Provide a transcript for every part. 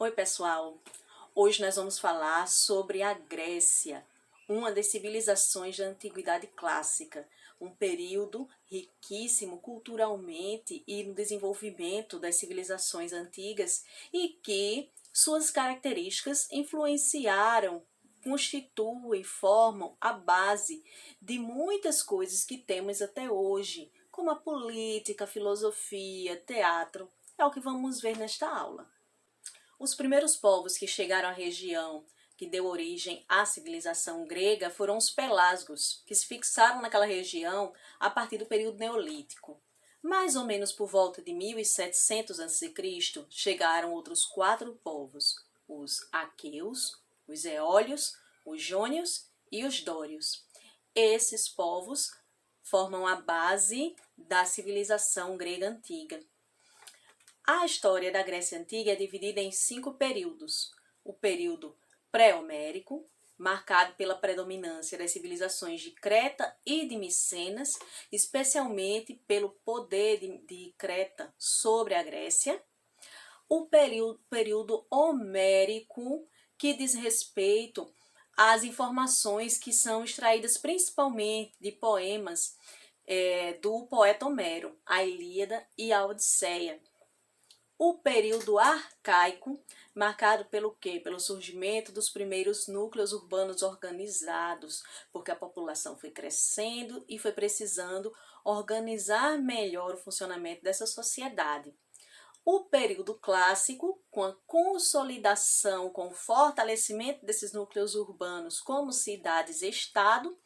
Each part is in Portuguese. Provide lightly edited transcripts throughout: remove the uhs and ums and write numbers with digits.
Oi, pessoal! Hoje nós vamos falar sobre a Grécia, uma das civilizações da Antiguidade Clássica, um período riquíssimo culturalmente e no desenvolvimento das civilizações antigas e que suas características influenciaram, constituem, formam a base de muitas coisas que temos até hoje, como a política, a filosofia, teatro. É o que vamos ver nesta aula. Os primeiros povos que chegaram à região que deu origem à civilização grega foram os pelasgos, que se fixaram naquela região a partir do período neolítico. Mais ou menos por volta de 1700 a.C., chegaram outros 4 povos, os aqueus, os eólios, os jônios e os dórios. Esses povos formam a base da civilização grega antiga. A história da Grécia Antiga é dividida em 5 períodos. O período pré-homérico, marcado pela predominância das civilizações de Creta e de Micenas, especialmente pelo poder de Creta sobre a Grécia. O período homérico, que diz respeito às informações que são extraídas principalmente de poemas do poeta Homero, a Ilíada e a Odisseia. O período arcaico, marcado pelo quê? Pelo surgimento dos primeiros núcleos urbanos organizados, porque a população foi crescendo e foi precisando organizar melhor o funcionamento dessa sociedade. O período clássico, com a consolidação, com o fortalecimento desses núcleos urbanos como cidades-estado,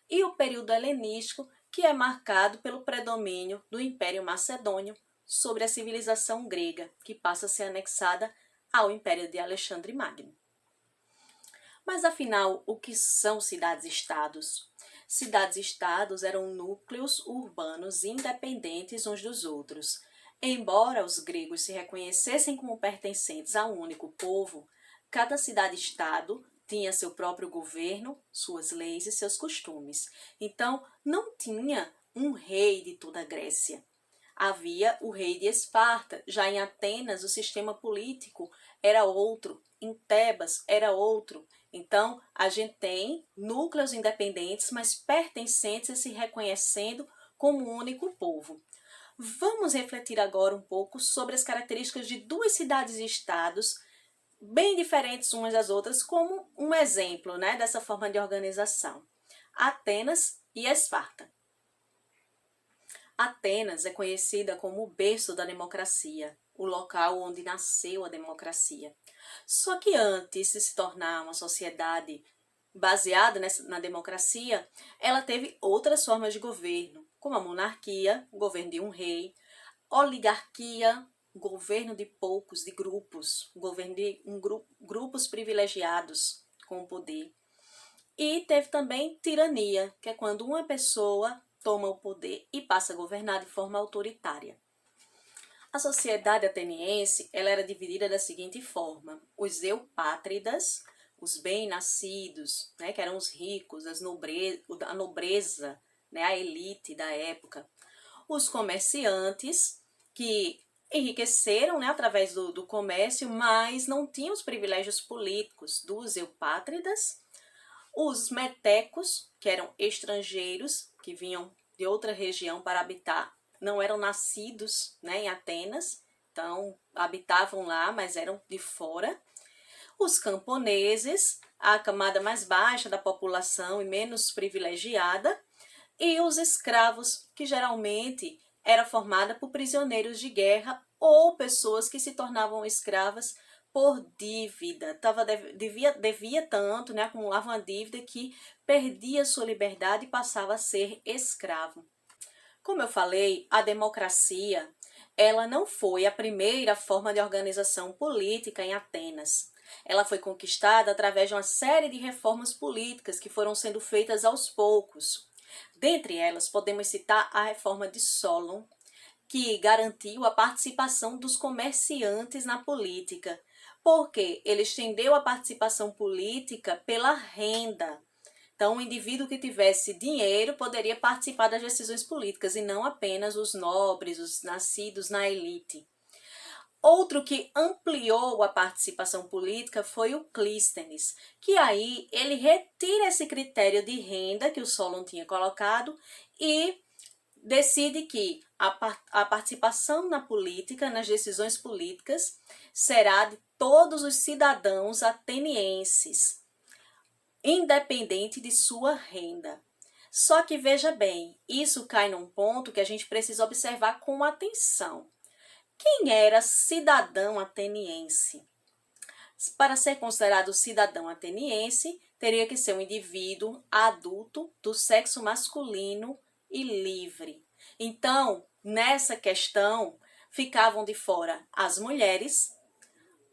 e o período helenístico, que é marcado pelo predomínio do Império Macedônio sobre a civilização grega, que passa a ser anexada ao Império de Alexandre Magno. Mas afinal, o que são cidades-estados? Cidades-estados eram núcleos urbanos independentes uns dos outros. Embora os gregos se reconhecessem como pertencentes a um único povo, cada cidade-estado tinha seu próprio governo, suas leis e seus costumes. Então, não tinha um rei de toda a Grécia. Havia o rei de Esparta. Já em Atenas, o sistema político era outro. Em Tebas, era outro. Então, a gente tem núcleos independentes, mas pertencentes e se reconhecendo como um único povo. Vamos refletir agora um pouco sobre as características de duas cidades e estados bem diferentes umas das outras, como um exemplo, dessa forma de organização. Atenas e Esparta. Atenas é conhecida como o berço da democracia, o local onde nasceu a democracia. Só que antes de se tornar uma sociedade baseada na democracia, ela teve outras formas de governo, como a monarquia, o governo de um rei, oligarquia, governo de poucos, de grupos, governo de grupos privilegiados com o poder. E teve também tirania, que é quando uma pessoa toma o poder e passa a governar de forma autoritária. A sociedade ateniense ela era dividida da seguinte forma: os eupátridas, os bem-nascidos, que eram os ricos, a nobreza, a elite da época. Os comerciantes, que enriqueceram através do comércio, mas não tinham os privilégios políticos dos eupátridas. Os metecos, que eram estrangeiros, que vinham de outra região para habitar, não eram nascidos em Atenas, então habitavam lá, mas eram de fora. Os camponeses, a camada mais baixa da população e menos privilegiada. E os escravos, que geralmente era formada por prisioneiros de guerra ou pessoas que se tornavam escravas por dívida. Devia tanto, acumulava uma dívida que perdia sua liberdade e passava a ser escravo. Como eu falei, a democracia ela não foi a primeira forma de organização política em Atenas. Ela foi conquistada através de uma série de reformas políticas que foram sendo feitas aos poucos. Dentre elas, podemos citar a reforma de Solon, que garantiu a participação dos comerciantes na política, porque ele estendeu a participação política pela renda. Então, o indivíduo que tivesse dinheiro poderia participar das decisões políticas e não apenas os nobres, os nascidos na elite. Outro que ampliou a participação política foi o Clístenes, que aí ele retira esse critério de renda que o Solon tinha colocado e decide que a participação na política, nas decisões políticas, será de todos os cidadãos atenienses, independente de sua renda. Só que veja bem, isso cai num ponto que a gente precisa observar com atenção. Quem era cidadão ateniense? Para ser considerado cidadão ateniense, teria que ser um indivíduo adulto do sexo masculino e livre. Então, nessa questão, ficavam de fora as mulheres,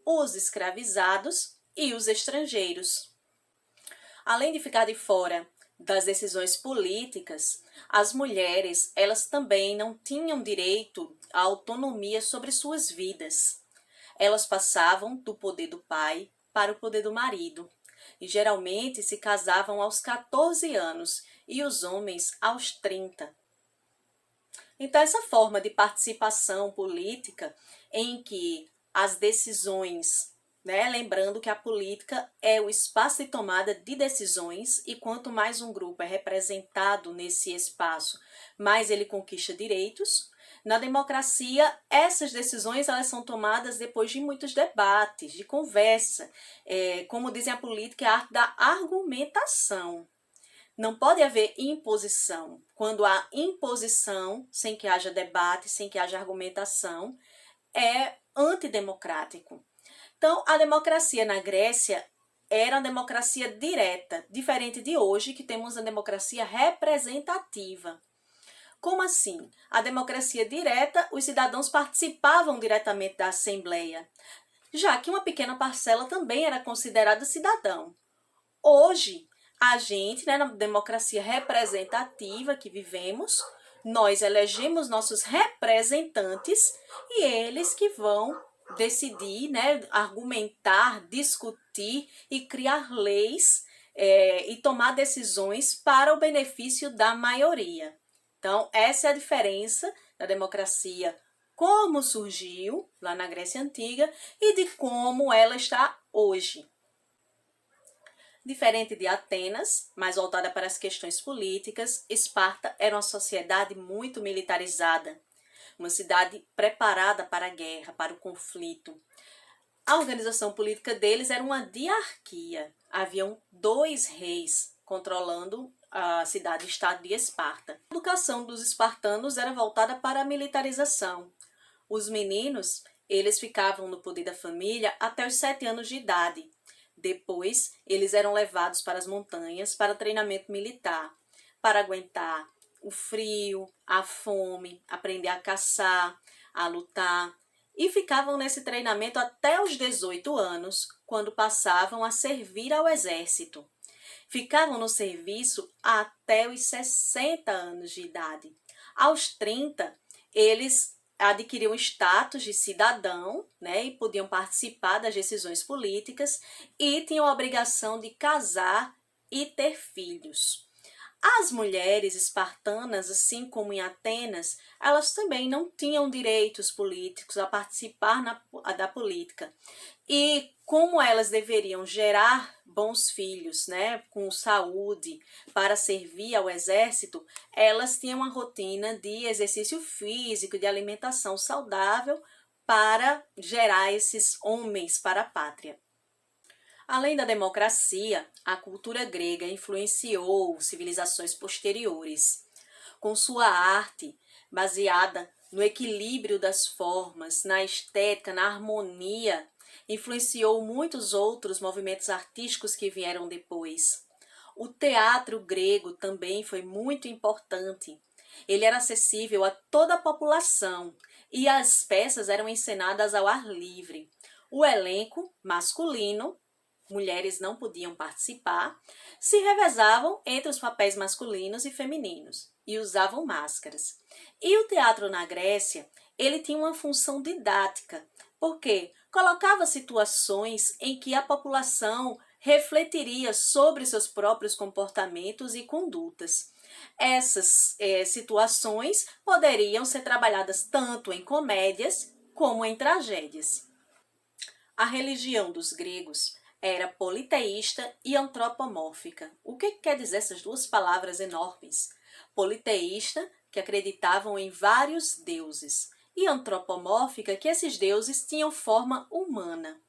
os escravizados e os estrangeiros. Além de ficar de fora das decisões políticas, as mulheres, elas também não tinham direito à autonomia sobre suas vidas. Elas passavam do poder do pai para o poder do marido e geralmente se casavam aos 14 anos e os homens aos 30. Então, essa forma de participação política em que as decisões, lembrando que a política é o espaço de tomada de decisões e quanto mais um grupo é representado nesse espaço, mais ele conquista direitos. Na democracia, essas decisões elas são tomadas depois de muitos debates, de conversa. Como dizem a política, é a arte da argumentação. Não pode haver imposição. Quando há imposição, sem que haja debate, sem que haja argumentação, é antidemocrático. Então, a democracia na Grécia era uma democracia direta, diferente de hoje, que temos a democracia representativa. Como assim? A democracia direta, os cidadãos participavam diretamente da Assembleia, já que uma pequena parcela também era considerada cidadão. Hoje, a gente, na democracia representativa que vivemos, nós elegemos nossos representantes e eles que vão decidir, argumentar, discutir e criar leis e tomar decisões para o benefício da maioria. Então, essa é a diferença da democracia, como surgiu lá na Grécia Antiga e de como ela está hoje. Diferente de Atenas, mais voltada para as questões políticas, Esparta era uma sociedade muito militarizada, uma cidade preparada para a guerra, para o conflito. A organização política deles era uma diarquia. Haviam 2 reis controlando a cidade-estado de Esparta. A educação dos espartanos era voltada para a militarização. Os meninos, eles ficavam no poder da família até os 7 anos de idade. Depois, eles eram levados para as montanhas para treinamento militar, para aguentar o frio, a fome, aprender a caçar, a lutar. E ficavam nesse treinamento até os 18 anos, quando passavam a servir ao exército. Ficavam no serviço até os 60 anos de idade. Aos 30, eles adquiriam status de cidadão, e podiam participar das decisões políticas e tinham a obrigação de casar e ter filhos. As mulheres espartanas, assim como em Atenas, elas também não tinham direitos políticos a participar da política. E como elas deveriam gerar bons filhos, com saúde, para servir ao exército, elas tinham uma rotina de exercício físico, de alimentação saudável para gerar esses homens para a pátria. Além da democracia, a cultura grega influenciou civilizações posteriores, com sua arte baseada no equilíbrio das formas, na estética, na harmonia, influenciou muitos outros movimentos artísticos que vieram depois. O teatro grego também foi muito importante. Ele era acessível a toda a população e as peças eram encenadas ao ar livre. O elenco masculino, mulheres não podiam participar, se revezavam entre os papéis masculinos e femininos e usavam máscaras. E o teatro na Grécia, ele tinha uma função didática, porque colocava situações em que a população refletiria sobre seus próprios comportamentos e condutas. Essas situações poderiam ser trabalhadas tanto em comédias como em tragédias. A religião dos gregos era politeísta e antropomórfica. O que quer dizer essas duas palavras enormes? Politeísta, que acreditavam em vários deuses, e antropomórfica, que esses deuses tinham forma humana.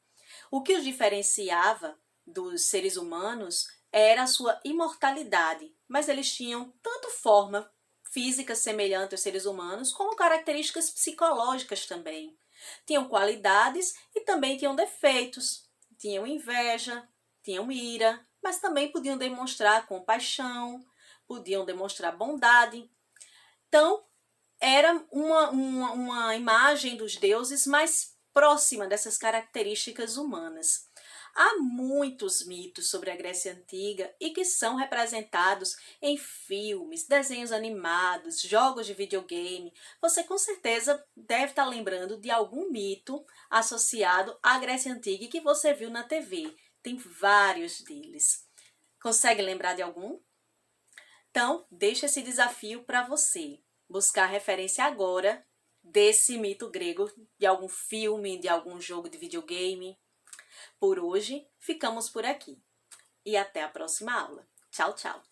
O que os diferenciava dos seres humanos era a sua imortalidade, mas eles tinham tanto forma física semelhante aos seres humanos, como características psicológicas também. Tinham qualidades e também tinham defeitos. Tinham inveja, tinham ira, mas também podiam demonstrar compaixão, podiam demonstrar bondade. Então, era uma imagem dos deuses mais próxima dessas características humanas. Há muitos mitos sobre a Grécia Antiga e que são representados em filmes, desenhos animados, jogos de videogame. Você com certeza deve estar lembrando de algum mito associado à Grécia Antiga que você viu na TV. Tem vários deles. Consegue lembrar de algum? Então, deixa esse desafio para você. Buscar referência agora desse mito grego, de algum filme, de algum jogo de videogame. Por hoje, ficamos por aqui. E até a próxima aula. Tchau, tchau!